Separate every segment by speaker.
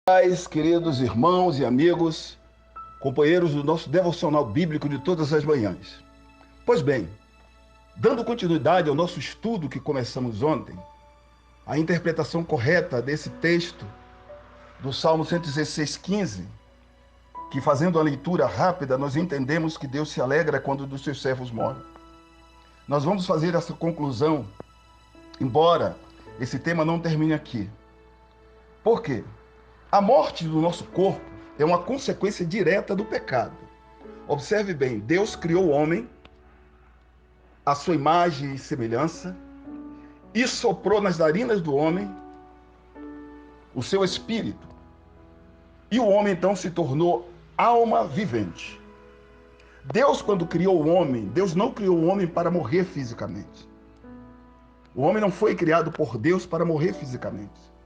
Speaker 1: Pais, queridos irmãos e amigos, companheiros do nosso devocional bíblico de todas as manhãs. Pois bem, dando continuidade ao nosso estudo que começamos ontem, a interpretação correta desse texto do Salmo 116:15, que fazendo a leitura rápida, nós entendemos que Deus se alegra quando dos seus servos morrem. Nós vamos fazer essa conclusão, embora esse tema não termine aqui. Por quê? A morte do nosso corpo é uma consequência direta do pecado. Observe bem, Deus criou o homem à sua imagem e semelhança e soprou nas narinas do homem o seu espírito. E o homem então se tornou alma vivente. Deus, quando criou o homem, Deus não criou o homem para morrer fisicamente. O homem não foi criado por Deus para morrer fisicamente.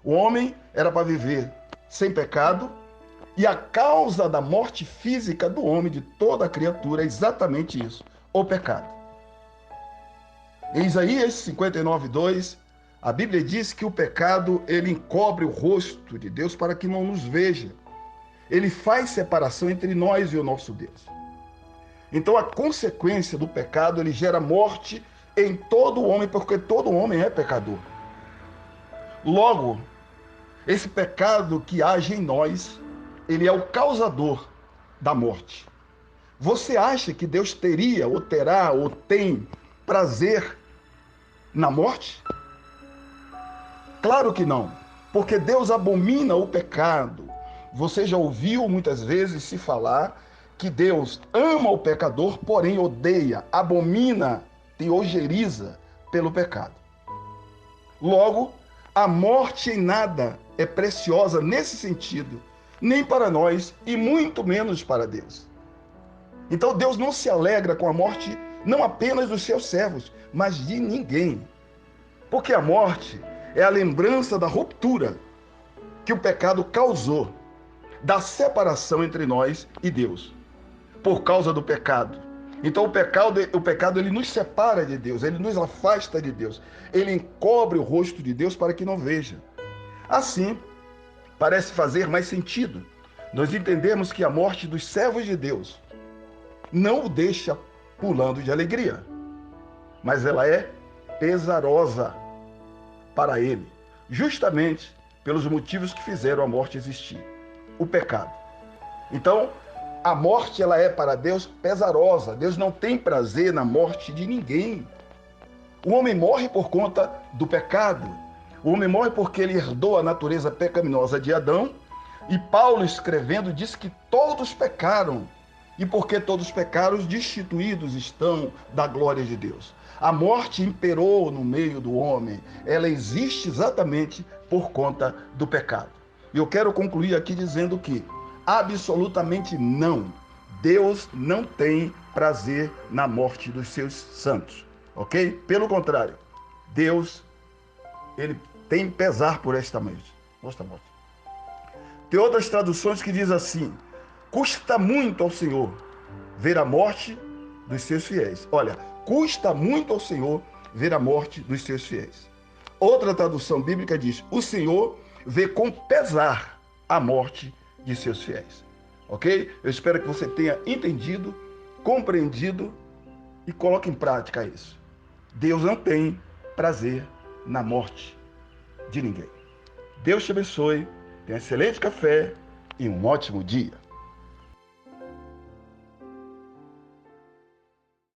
Speaker 1: O homem era para viver sem pecado, e a causa da morte física do homem, de toda a criatura, é exatamente isso, o pecado. Em Isaías 59:2, a Bíblia diz que o pecado, ele encobre o rosto de Deus para que não nos veja. Ele faz separação entre nós e o nosso Deus. Então a consequência do pecado, ele gera morte em todo homem, porque todo homem é pecador. Logo, esse pecado que age em nós, ele é o causador da morte. Você acha que Deus teria, ou terá, ou tem prazer na morte? Claro que não, porque Deus abomina o pecado. Você já ouviu muitas vezes se falar que Deus ama o pecador, porém odeia, abomina, te ojeriza pelo pecado. Logo, a morte em nada é preciosa nesse sentido, nem para nós e muito menos para Deus. Então Deus não se alegra com a morte não apenas dos seus servos, mas de ninguém. Porque a morte é a lembrança da ruptura que o pecado causou, da separação entre nós e Deus, por causa do pecado. Então o pecado ele nos separa de Deus, ele nos afasta de Deus, ele encobre o rosto de Deus para que não veja. Assim, parece fazer mais sentido nós entendemos que a morte dos servos de Deus não o deixa pulando de alegria, mas ela é pesarosa para ele, justamente pelos motivos que fizeram a morte existir, o pecado. Então, a morte ela é para Deus pesarosa. Deus não tem prazer na morte de ninguém. O homem morre por conta do pecado. O homem morre porque ele herdou a natureza pecaminosa de Adão. E Paulo, escrevendo, diz que todos pecaram. E porque todos pecaram, destituídos estão da glória de Deus. A morte imperou no meio do homem. Ela existe exatamente por conta do pecado. E eu quero concluir aqui dizendo que absolutamente não. Deus não tem prazer na morte dos seus santos, ok? Pelo contrário, Deus, ele tem pesar por esta morte. Tem outras traduções que diz assim: custa muito ao Senhor ver a morte dos seus fiéis. Olha, custa muito ao Senhor ver a morte dos seus fiéis. Outra tradução bíblica diz: o Senhor vê com pesar a morte de seus fiéis. Ok? Eu espero que você tenha entendido, compreendido e coloque em prática isso. Deus não tem prazer na morte de ninguém. Deus te abençoe, tenha um excelente café e um ótimo dia.